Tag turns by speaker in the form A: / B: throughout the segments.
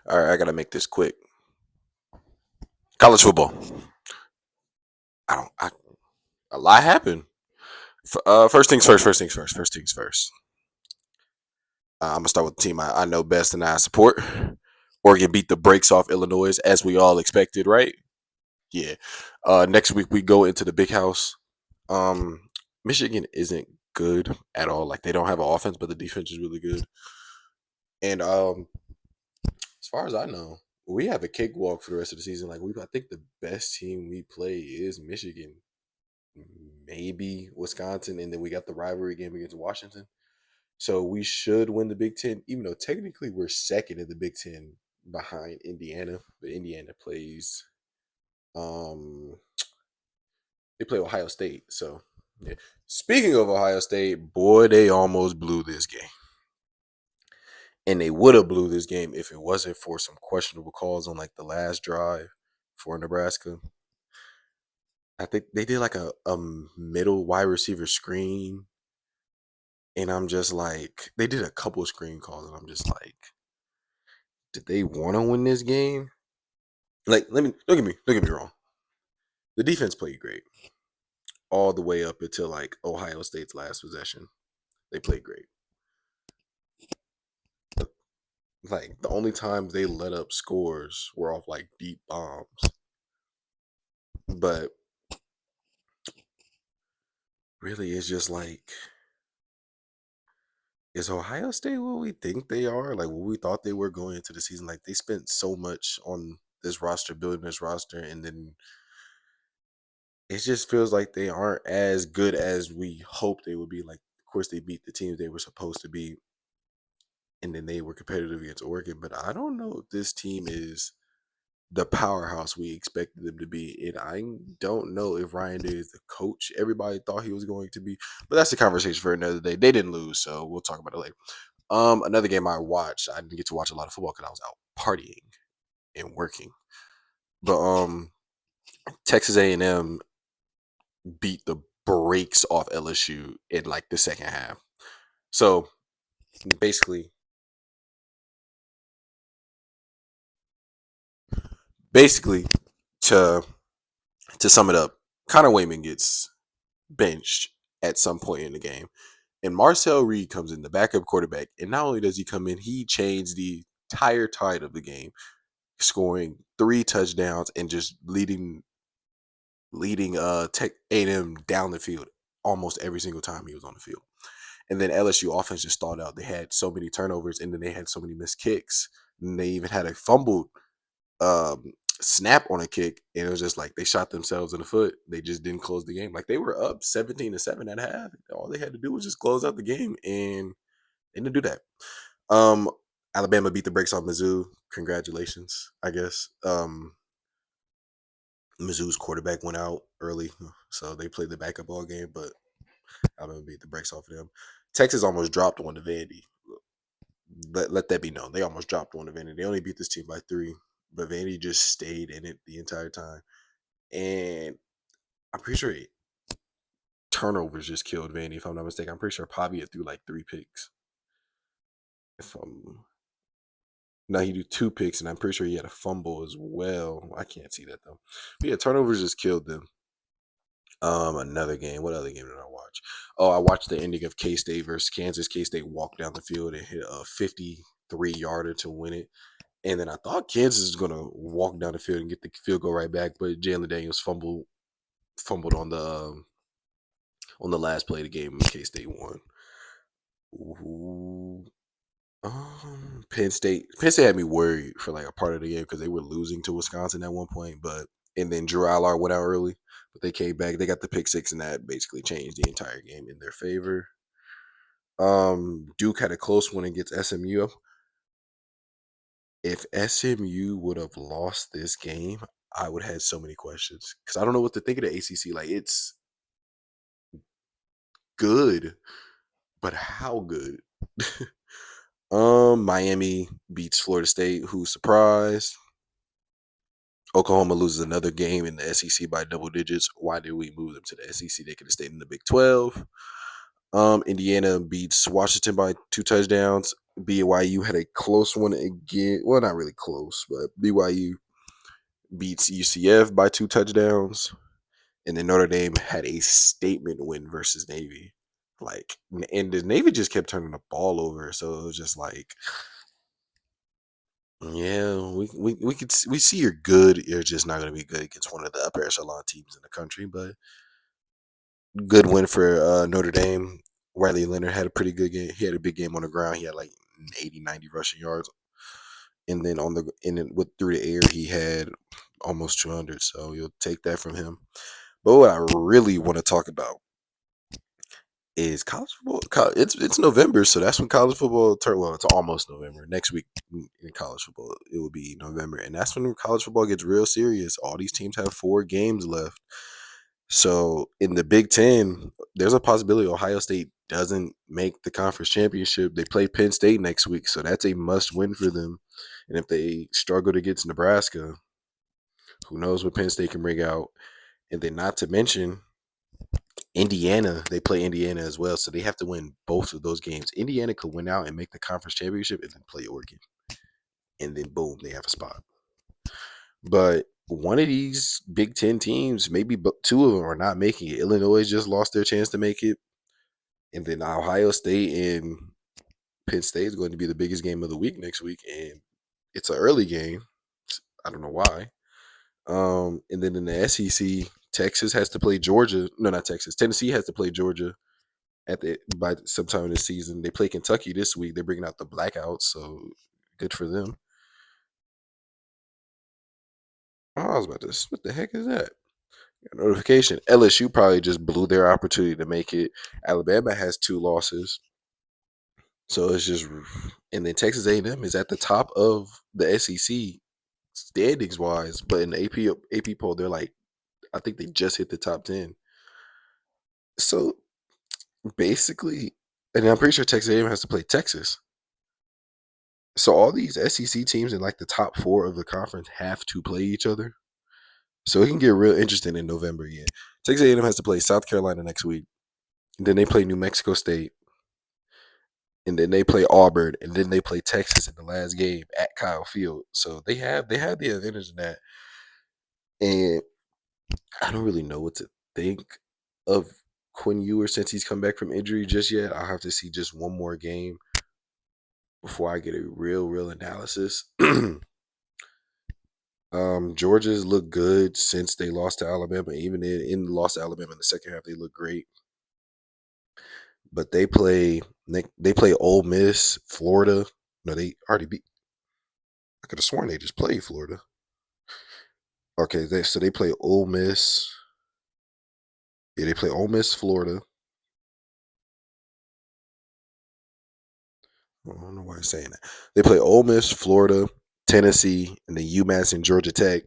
A: All right, I gotta make this quick. College football. I don't. A lot happened. First things first. First things first. First things first. I'm gonna start with the team I know best and I support. Oregon beat the brakes off Illinois as we all expected, right? Yeah. Next week we go into the big house. Um, Michigan isn't good at all. Like they don't have an offense, but the defense is really good. And as far as I know, we have a cakewalk for the rest of the season. I think the best team we play is Michigan, maybe Wisconsin, and then we got the rivalry game against Washington. So we should win the Big Ten, even though technically we're second in the Big Ten behind Indiana. But Indiana plays, um, they play Ohio State. So yeah. Speaking of Ohio State, boy, they almost blew this game, and they would have blew this game if it wasn't for some questionable calls on like the last drive for Nebraska. I think they did like a middle wide receiver screen, and I'm just like, they did a couple of screen calls, and I'm just like, did they want to win this game? Like, let me don't get me wrong. The defense played great all the way up until like Ohio State's last possession. They played great. Like the only times they let up scores were off like deep bombs. But really, it's just like, is Ohio State what we think they are? Like what we thought they were going into the season? Like they spent so much on this roster, building this roster, and then it just feels like they aren't as good as we hoped they would be. Like, of course, they beat the teams they were supposed to beat, and then they were competitive against Oregon. But I don't know if this team is the powerhouse we expected them to be. And I don't know if Ryan Day is the coach everybody thought he was going to be. But that's a conversation for another day. They didn't lose, so we'll talk about it later. Another game I watched. I didn't get to watch a lot of football because I was out partying and working. But Texas A&M beat the brakes off LSU in like the second half. So basically, basically to sum it up, Connor Wayman gets benched at some point in the game, and Marcel Reed comes in, the backup quarterback, and not only does he come in, he changed the entire tide of the game, scoring 3 touchdowns and just leading Tech A&M down the field almost every single time he was on the field. And then LSU offense just stalled out. They had so many turnovers, and then they had so many missed kicks. And they even had a fumbled snap on a kick, and it was just like they shot themselves in the foot. They just didn't close the game. Like they were up 17-7 at half. All they had to do was just close out the game, and they didn't do that. Um, Alabama beat the brakes off Mizzou. Congratulations, I guess. Mizzou's quarterback went out early, so they played the backup all game, but Alabama beat the brakes off of them. Texas almost dropped one to Vandy. Let that be known. They almost dropped one to Vandy. They only beat this team by 3, but Vandy just stayed in it the entire time. And I'm pretty sure turnovers just killed Vandy, if I'm not mistaken. I'm pretty sure Pavia threw like 3 picks. If No, he did 2 picks, and I'm pretty sure he had a fumble as well. I can't see that though. But yeah, turnovers just killed them. Another game. What other game did I watch? Oh, I watched the ending of K State versus Kansas. K State walked down the field and hit a 53-yarder to win it. And then I thought Kansas was gonna walk down the field and get the field goal right back, but Jalen Daniels fumbled on the last play of the game, and K State won. Ooh. Penn State had me worried for like a part of the game because they were losing to Wisconsin at one point, but and then Drew Allard went out early, but they came back. They got the pick six, and that basically changed the entire game in their favor. Duke had a close one against SMU. If SMU would have lost this game, I would have had so many questions because I don't know what to think of the ACC. Like it's good, but how good? Miami beats Florida State. Who's surprised? Oklahoma loses another game in the SEC by double digits. Why did we move them to the SEC? They could have stayed in the Big 12. Indiana beats Washington by 2 touchdowns. BYU had a close one again. Well, not really close, but BYU beats UCF by 2 touchdowns. And then Notre Dame had a statement win versus Navy. Like, and the Navy just kept turning the ball over. So it was just like, yeah, we see you're good. You're just not going to be good against one of the upper echelon teams in the country. But good win for Notre Dame. Riley Leonard had a pretty good game. He had a big game on the ground. He had like 80, 90 rushing yards. And then with through the air, he had almost 200. So you'll take that from him. But what I really want to talk about is college football. It's November, so that's when college football turn. Well, it's almost November. Next week in college football, it will be November, and that's when college football gets real serious. All these teams have 4 games left. So in the Big Ten, there's a possibility Ohio State doesn't make the conference championship. They play Penn State next week, so that's a must win for them. And if they struggle against Nebraska, who knows what Penn State can bring out? And then not to mention Indiana, they play Indiana as well, so they have to win both of those games. Indiana could win out and make the conference championship and then play Oregon. And then boom, they have a spot. But one of these Big Ten teams, maybe two of them are not making it. Illinois just lost their chance to make it. And then Ohio State and Penn State is going to be the biggest game of the week next week. And it's an early game. I don't know why. And then in the SEC, Texas has to play Georgia. No, not Texas. Tennessee has to play Georgia by sometime in the season. They play Kentucky this week. They're bringing out the blackouts, so good for them. Oh, I was about to. What the heck is that? Notification. LSU probably just blew their opportunity to make it. Alabama has 2 losses, so it's just. And then Texas A&M is at the top of the SEC standings wise, but in the AP poll, they're like, I think they just hit the top 10. So basically, and I'm pretty sure Texas A&M has to play Texas. So all these SEC teams in like the top 4 of the conference have to play each other. So it can get real interesting in November. Yeah, Texas A&M has to play South Carolina next week. And then they play New Mexico State, and then they play Auburn, and then they play Texas in the last game at Kyle Field. So they have the advantage in that. And I don't really know what to think of Quinn Ewers since he's come back from injury just yet. I'll have to see just one more game before I get a real analysis. Georgia's looked good since they lost to Alabama. Even in the loss to Alabama in the second half, they look great. But they play Ole Miss, Florida. No, they already beat. I could have sworn they just played Florida. Okay, so they play Ole Miss. Yeah, they play Ole Miss, Florida. I don't know why I'm saying that. They play Ole Miss, Florida, Tennessee, and then UMass and Georgia Tech.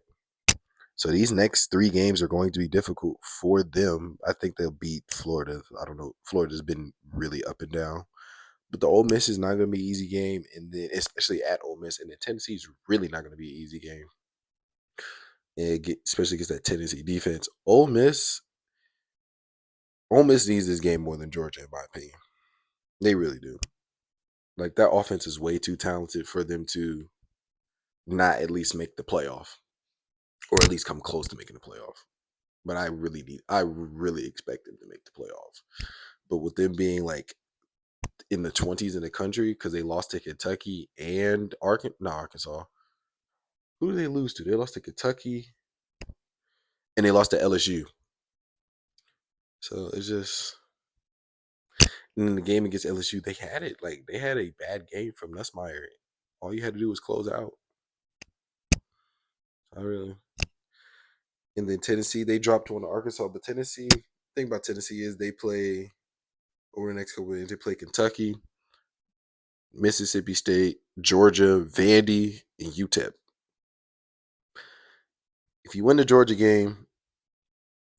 A: So these next 3 games are going to be difficult for them. I think they'll beat Florida. I don't know. Florida's been really up and down. But the Ole Miss is not going to be an easy game, and then especially at Ole Miss, and then Tennessee is really not going to be an easy game, especially against that Tennessee defense. Ole Miss needs this game more than Georgia, in my opinion. They really do. Like that offense is way too talented for them to not at least make the playoff, or at least come close to making the playoff. But I really expect them to make the playoffs. But with them being like in the 20s in the country because they lost to Kentucky and Arkansas. Who did they lose to? They lost to Kentucky and they lost to LSU. So it's just. And in the game against LSU, they had it. Like, they had a bad game from Nussmeier. All you had to do was close out. I really. And then Tennessee, they dropped one to Arkansas. But Tennessee, the thing about Tennessee is they play, over the next couple of games, they play Kentucky, Mississippi State, Georgia, Vandy, and UTEP. If you win the Georgia game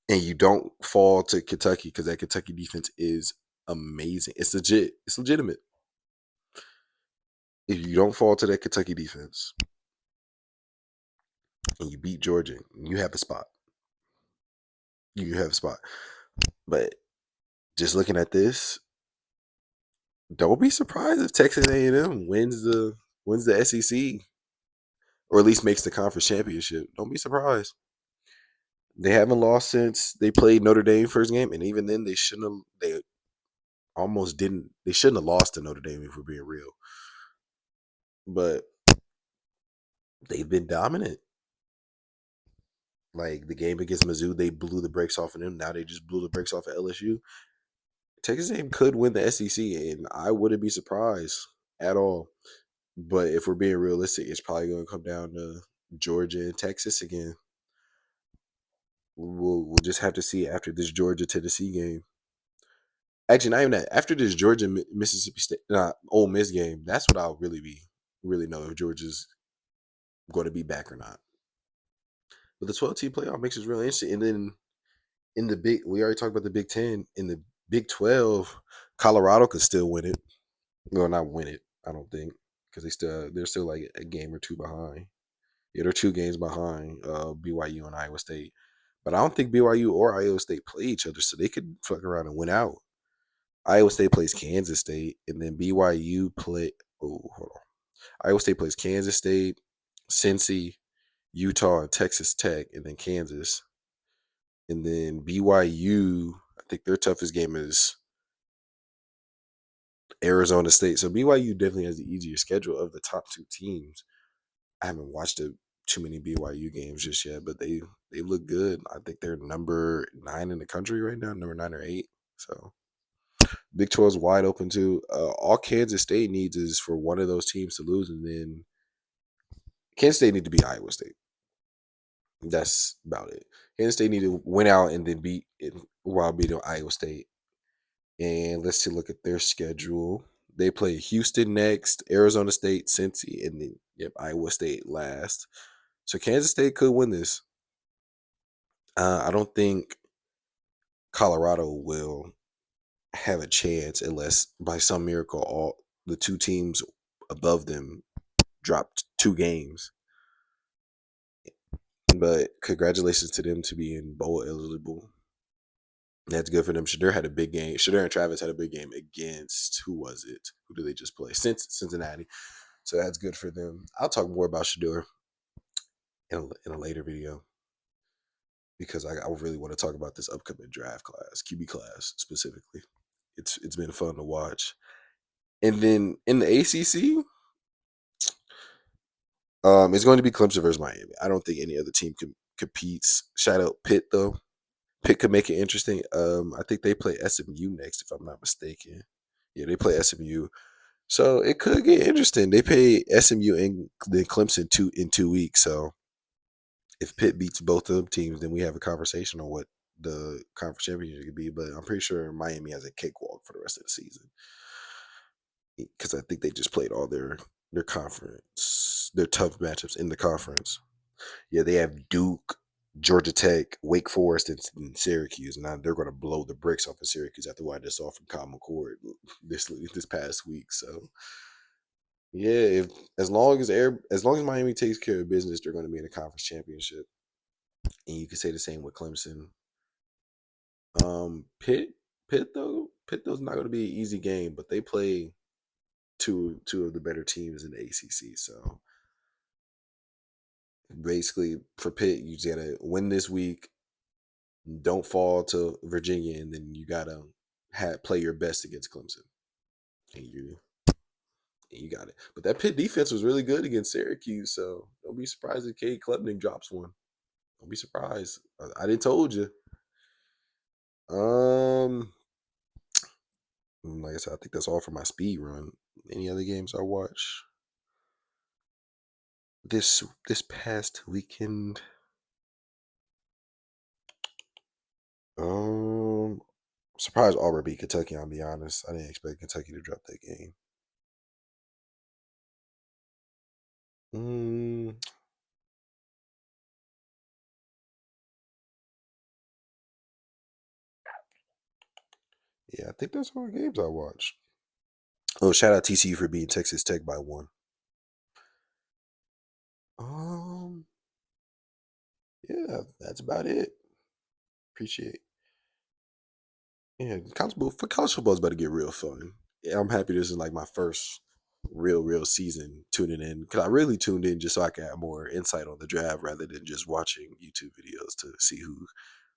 A: and you don't fall to Kentucky, because that Kentucky defense is amazing. It's legit. It's legitimate. If you don't fall to that Kentucky defense and you beat Georgia, you have a spot. You have a spot. But just looking at this, Don't be surprised if Texas A&M wins the SEC or at least makes the conference championship. Don't be surprised. They haven't lost since they played Notre Dame first game, and even then they shouldn't have. They almost didn't. They shouldn't have lost to Notre Dame if we're being real. But they've been dominant. Like the game against Mizzou, they blew the brakes off of them. Now they just blew the brakes off of LSU. Texas A&M could win the SEC, and I wouldn't be surprised at all. But if we're being realistic, it's probably going to come down to Georgia and Texas again. We'll just have to see after this Georgia Tennessee game. Actually, not even that. After this Georgia Mississippi State, Ole Miss game, that's what I'll really know if Georgia's going to be back or not. But the 12 team playoff makes it really interesting. And then in the we already talked about the Big Ten. In the Big 12, Colorado could still win it. Well, not win it, I don't think, because they're still like a game or two behind. Yeah, they're 2 games behind BYU and Iowa State. But I don't think BYU or Iowa State play each other, so they could fuck around and win out. Iowa State plays Kansas State, and then BYU play. Oh, hold on. Iowa State plays Kansas State, Cincy, Utah, and Texas Tech, and then Kansas. And then BYU, I think their toughest game is Arizona State. So BYU definitely has the easier schedule of the top 2 teams. I haven't watched too many BYU games just yet, but they look good. I think they're number 9 in the country right now, number 9 or 8. So Big 12 is wide open too. All Kansas State needs is for one of those teams to lose, and then Kansas State need to beat Iowa State. That's about it. Kansas State need to win out and then beat it while beating Iowa State. And let's see, look at their schedule. They play Houston next, Arizona State, Cincy, and then Iowa State last. So Kansas State could win this. I don't think Colorado will have a chance unless by some miracle all the 2 teams above them dropped 2 games. But congratulations to them to being bowl eligible. That's good for them. Shedeur had a big game. Shedeur and Travis had a big game against who was it? Who did they just play? Cincinnati. So that's good for them. I'll talk more about Shedeur in a later video because I really want to talk about this upcoming draft class, QB class specifically. It's been fun to watch. And then in the ACC, it's going to be Clemson versus Miami. I don't think any other team competes. Shout out Pitt though. Pitt could make it interesting. I think they play SMU next, if I'm not mistaken. Yeah, they play SMU, so it could get interesting. They play SMU and then Clemson in 2 weeks. So if Pitt beats both of them teams, then we have a conversation on what the conference championship could be. But I'm pretty sure Miami has a cakewalk for the rest of the season because I think they just played all their conference, their tough matchups in the conference. Yeah, they have Duke, Georgia Tech, Wake Forest, and Syracuse. Now they're going to blow the bricks off of Syracuse after what I just saw from Kyle McCord this past week. So yeah, if as long as Miami takes care of business, they're going to be in the conference championship. And you can say the same with Clemson. Pitt, Pitt though's not going to be an easy game, but they play two of the better teams in the ACC. So basically, for Pitt, you just gotta win this week. Don't fall to Virginia, and then you gotta play your best against Clemson, and you got it. But that Pitt defense was really good against Syracuse, so don't be surprised if Cade Klubnik drops one. Don't be surprised. I didn't told you. Like I said, I think that's all for my speed run. Any other games I watch this past weekend? Surprised Auburn beat Kentucky. I'll be honest. I didn't expect Kentucky to drop that game. Mm, yeah, I think that's all the games I watched. Oh, shout out TCU for beating Texas Tech by 1. Um, yeah, that's about it. Appreciate. Yeah, college football is about to get real fun. Yeah, I'm happy this is like my first real season tuning in because I really tuned in just so I could have more insight on the draft rather than just watching YouTube videos to see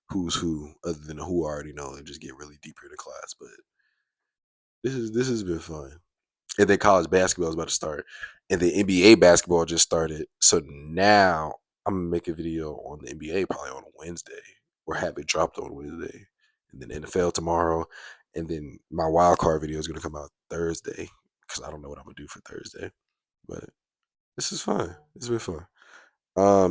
A: who's who other than who I already know and just get really deeper into class. But this has been fun. And then college basketball is about to start, and the NBA basketball just started. So now I'm gonna make a video on the NBA probably on Wednesday or have it dropped on Wednesday, and then NFL tomorrow, and then my wild card video is gonna come out Thursday because I don't know what I'm gonna do for Thursday. But this is fun. It's been fun.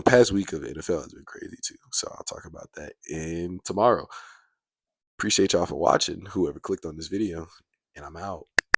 A: Past week of the NFL has been crazy too. So I'll talk about that in tomorrow. Appreciate y'all for watching. Whoever clicked on this video, and I'm out.